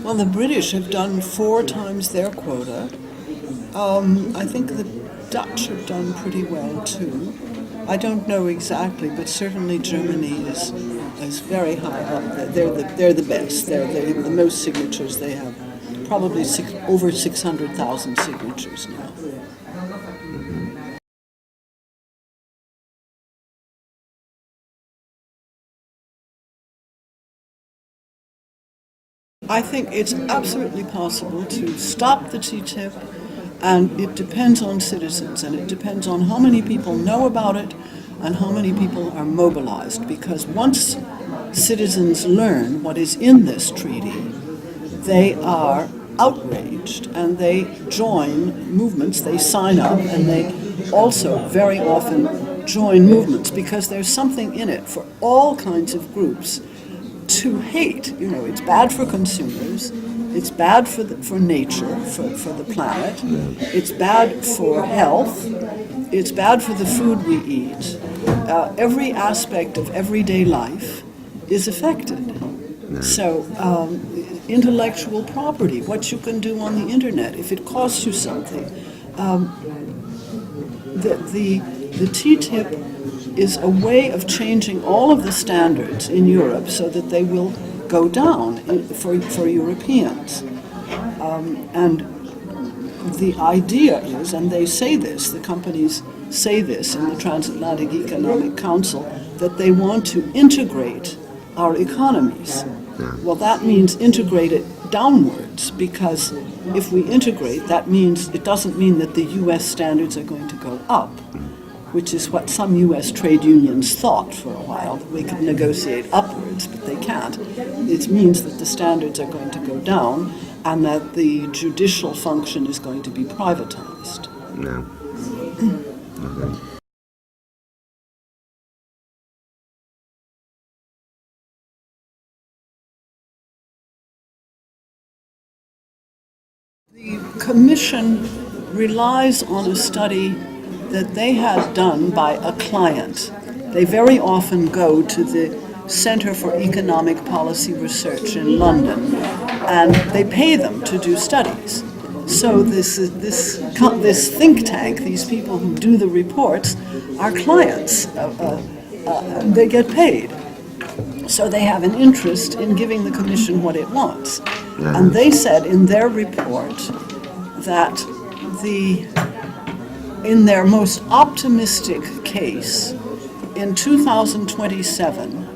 Well, the British have done 4 times their quota. I think the Dutch have done pretty well too. I don't know exactly, but certainly Germany is very high up there. They're the best. They have the most signatures. They have probably over 600,000 signatures now. I think it's absolutely possible to stop the TTIP, and it depends on citizens, and it depends on how many people know about it and how many people are mobilized, because once citizens learn what is in this treaty, they are outraged and they join movements, they sign up, and they also very often join movements because there's something in it for all kinds of groups to hate. You know, it's bad for consumers, it's bad for nature, for the planet, it's bad for health, it's bad for the food we eat. Every aspect of everyday life is affected. So intellectual property, what you can do on the internet, if it costs you something. The TTIP is a way of changing all of the standards in Europe so that they will go down for Europeans. And the idea is, and they say this, the companies say this in the Transatlantic Economic Council, that they want to integrate our economies. Well, that means integrate it downwards, because if we integrate, that means, it doesn't mean that the US standards are going to go up, which is what some US trade unions thought for a while, that we could negotiate upwards, but they can't. It means that the standards are going to go down and that the judicial function is going to be privatized. No. Okay. The Commission relies on a study that they had done by a client. They very often go to the Centre for Economic Policy Research in London, and they pay them to do studies. So this think tank, these people who do the reports, are clients. They get paid. So they have an interest in giving the Commission what it wants. And they said in their report that in their most optimistic case, in 2027,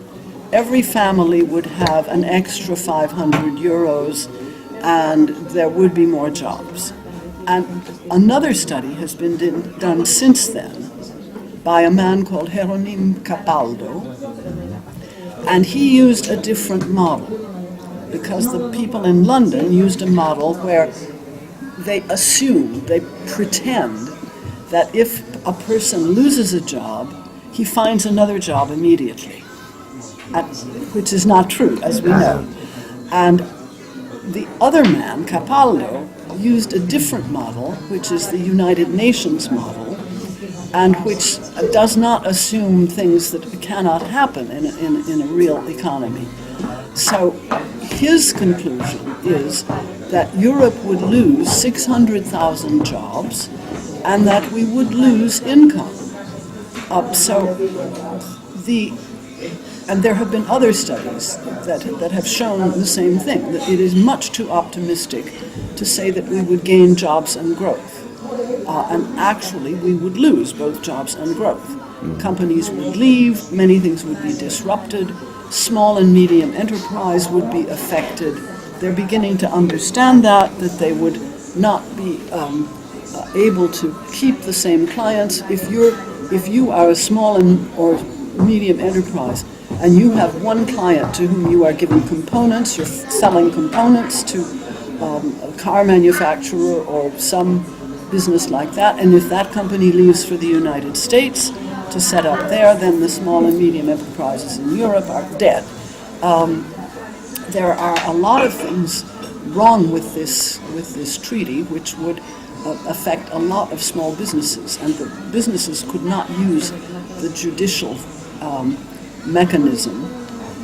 every family would have an extra 500 euros and there would be more jobs. And another study has been done since then by a man called Jeronim Capaldo, and he used a different model, because the people in London used a model where they assume, they pretend that if a person loses a job, he finds another job immediately, which is not true, as we know. And the other man, Capaldo, used a different model, which is the United Nations model, and which does not assume things that cannot happen in a real economy. So his conclusion is that Europe would lose 600,000 jobs and that we would lose income. And there have been other studies that have shown the same thing, that it is much too optimistic to say that we would gain jobs and growth. And actually, we would lose both jobs and growth. Companies would leave, many things would be disrupted, small and medium enterprise would be affected. They're beginning to understand that they would not be able to keep the same clients. If you are a small or medium enterprise and you have one client to whom you are giving components, you're selling components to a car manufacturer or some business like that, and if that company leaves for the United States to set up there, then the small and medium enterprises in Europe are dead. There are a lot of things wrong with this treaty, which would affect a lot of small businesses, and the businesses could not use the judicial mechanism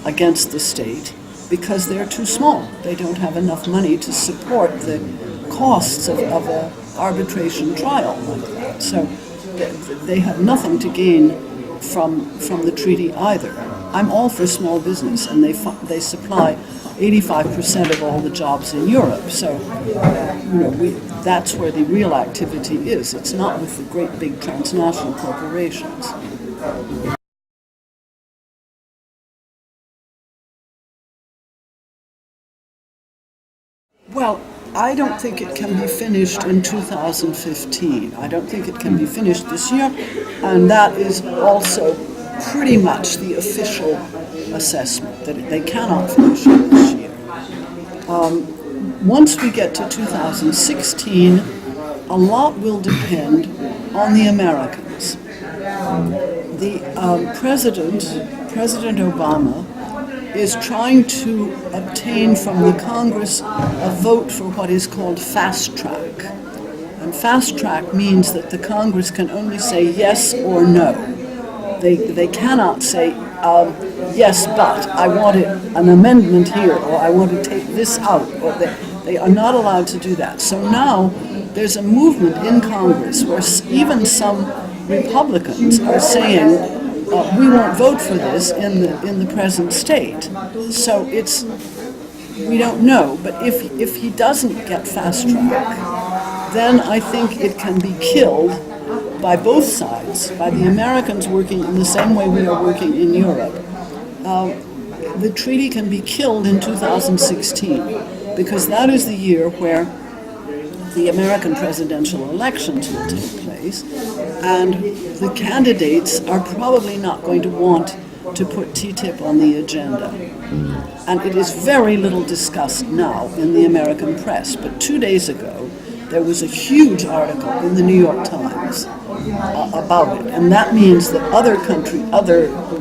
against the state because they're too small. They don't have enough money to support the costs of an arbitration trial like that. So they have nothing to gain from the treaty either. I'm all for small business, and they supply 85% of all the jobs in Europe. So, that's where the real activity is. It's not with the great big transnational corporations. Well, I don't think it can be finished in 2015. I don't think it can be finished this year, and that is also pretty much the official assessment, that they cannot finish it this year. Once we get to 2016, a lot will depend on the Americans. The President Obama is trying to obtain from the Congress a vote for what is called fast track. And fast track means that the Congress can only say yes or no. They cannot say, yes, but I want an amendment here, or I want to take this out, or they are not allowed to do that. So now there's a movement in Congress where even some Republicans are saying, we won't vote for this in the present state. So we don't know, but if he doesn't get fast track, then I think it can be killed by both sides, by the Americans working in the same way we are working in Europe. The treaty can be killed in 2016, because that is the year where the American presidential elections will take place, and the candidates are probably not going to want to put TTIP on the agenda. And it is very little discussed now in the American press, but 2 days ago there was a huge article in the New York Times about it, and that means that other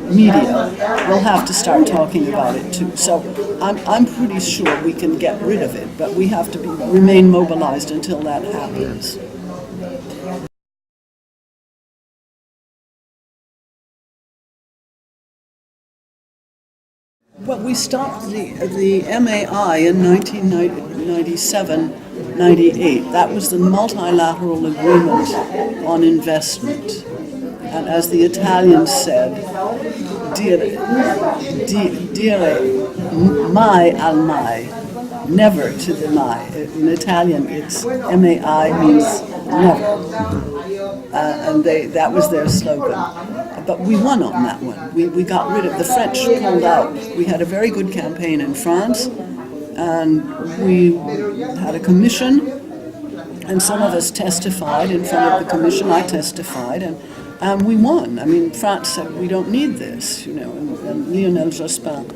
media will have to start talking about it too. So I'm pretty sure we can get rid of it, but we have to remain mobilized until that happens. Well, we stopped the MAI in 1997-98. That was the multilateral agreement on investment. And as the Italians said, dire mai al mai, never to the mai. In Italian, it's MAI means never. And that was their slogan. But we won on that one. We got rid of, the French pulled out. We had a very good campaign in France, and we had a commission, and some of us testified in front of the commission. I testified, and we won. I mean, France said, we don't need this, and Lionel Jospin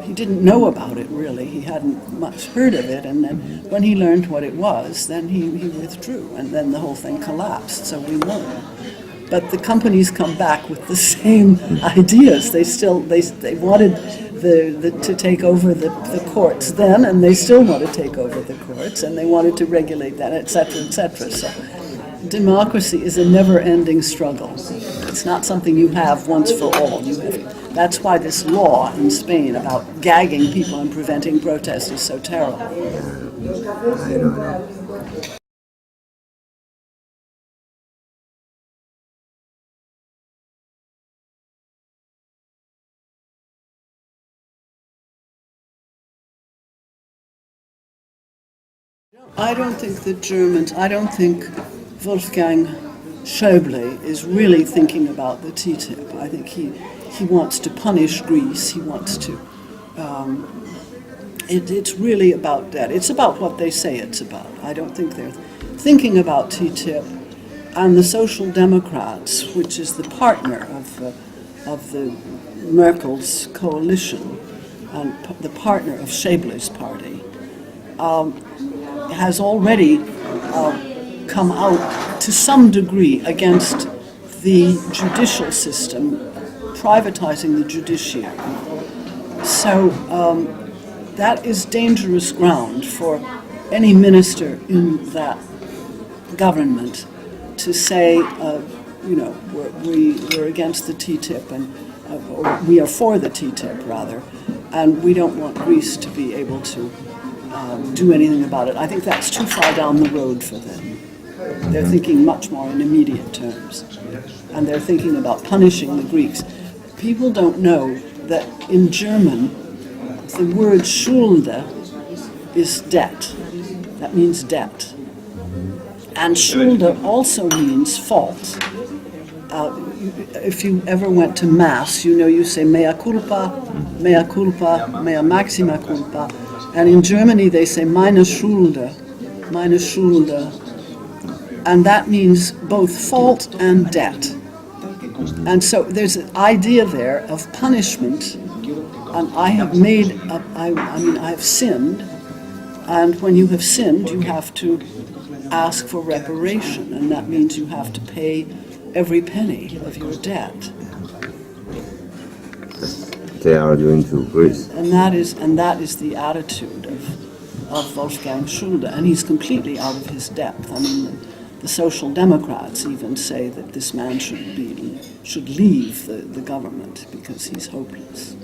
he didn't know about it really. He hadn't much heard of it, and then when he learned what it was, then he withdrew, and then the whole thing collapsed, so we won. But the companies come back with the same ideas. They wanted to take over the courts then, and they still want to take over the courts, and they wanted to regulate that, etc., etc. So democracy is a never-ending struggle. It's not something you have once for all. That's why this law in Spain about gagging people and preventing protest is so terrible. I don't know. I don't think Wolfgang Schäuble is really thinking about the TTIP. I think he wants to punish Greece. He wants to. It's really about that. It's about what they say it's about. I don't think they're thinking about TTIP. And the Social Democrats, which is the partner of the Merkel's coalition and the partner of Schäuble's party, has already come out to some degree against the judicial system, privatizing the judiciary. So that is dangerous ground for any minister in that government to say, we're against the TTIP or we are for the TTIP rather, and we don't want Greece to be able to do anything about it. I think that's too far down the road for them. They're thinking much more in immediate terms, and they're thinking about punishing the Greeks. People don't know that in German, the word Schulde is debt. That means debt. And Schulde also means fault. If you ever went to Mass, you know you say mea culpa, mea maxima culpa. And in Germany they say meine Schulde. And that means both fault and debt. And so there's an idea there of punishment. And I have I have sinned. And when you have sinned, you have to ask for reparation. And that means you have to pay every penny of your debt. They are doing to Greece. And that is the attitude of Wolfgang Schulde, and he's completely out of his depth. I mean, the Social Democrats even say that this man should leave the government because he's hopeless.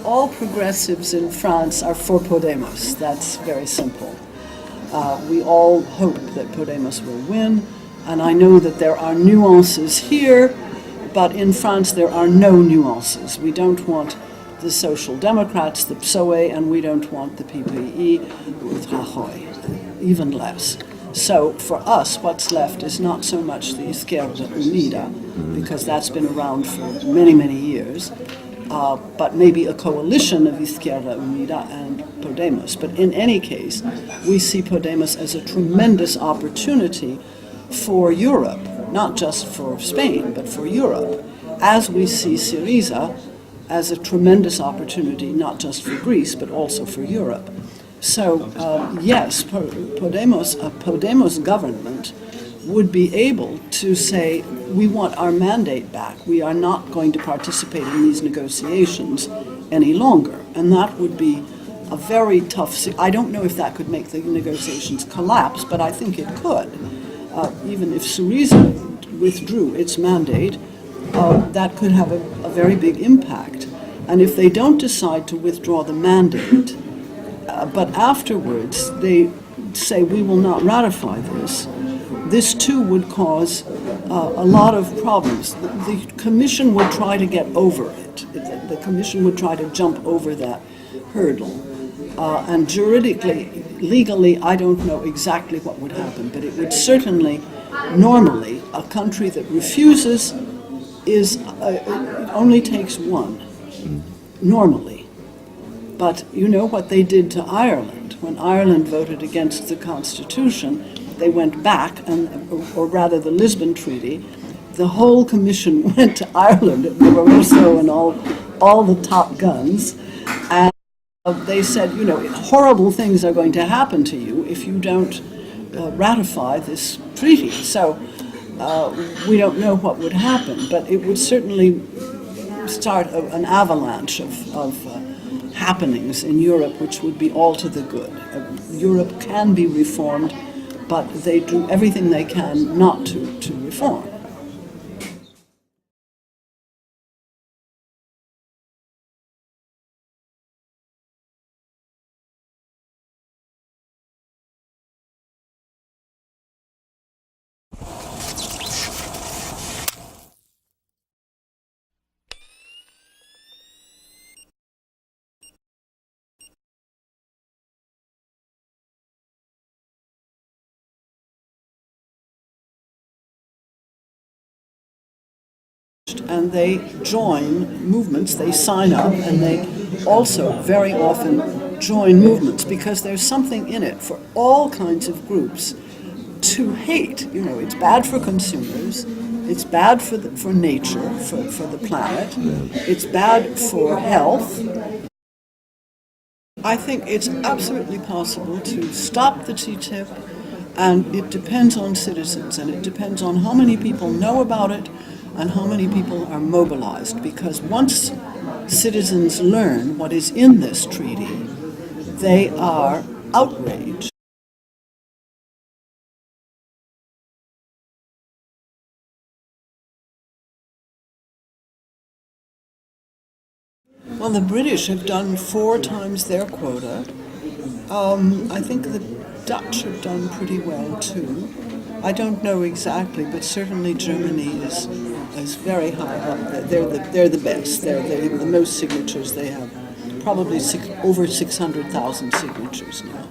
All progressives in France are for Podemos. That's very simple. We all hope that Podemos will win, and I know that there are nuances here, but in France there are no nuances. We don't want the Social Democrats, the PSOE, and we don't want the PPE with Rajoy, even less. So for us, what's left is not so much the Izquierda Unida, because that's been around for many, many years, but maybe a coalition of Izquierda Unida and Podemos. But in any case, we see Podemos as a tremendous opportunity for Europe, not just for Spain, but for Europe, as we see Syriza as a tremendous opportunity, not just for Greece, but also for Europe. So, yes, Podemos, a Podemos government would be able to say, we want our mandate back. We are not going to participate in these negotiations any longer. And that would be a very tough, I don't know if that could make the negotiations collapse, but I think it could. Even if Syriza withdrew its mandate, that could have a very big impact. And if they don't decide to withdraw the mandate, but afterwards they say we will not ratify this, this too would cause a lot of problems. The Commission would try to get over it. The Commission would try to jump over that hurdle. And juridically, legally, I don't know exactly what would happen, but it would certainly, normally, a country that refuses is, it only takes one, normally. But you know what they did to Ireland? When Ireland voted against the Constitution, they went back, or rather the Lisbon Treaty, the whole Commission went to Ireland, Barroso and all the top guns, and they said, you know, horrible things are going to happen to you if you don't ratify this treaty. So we don't know what would happen, but it would certainly start an avalanche of happenings in Europe which would be all to the good. Europe can be reformed, but they do everything they can not to reform. And they join movements, they sign up, and they also very often join movements because there's something in it for all kinds of groups to hate. You know, it's bad for consumers, it's bad for nature, for the planet, it's bad for health. I think it's absolutely possible to stop the TTIP, and it depends on citizens, and it depends on how many people know about it and how many people are mobilized, because once citizens learn what is in this treaty, they are outraged. Well, the British have done 4 times their quota. I think the Dutch have done pretty well too. I don't know exactly, but certainly Germany is very high up there. They're the best. They're the most signatures. They have probably over 600,000 signatures now.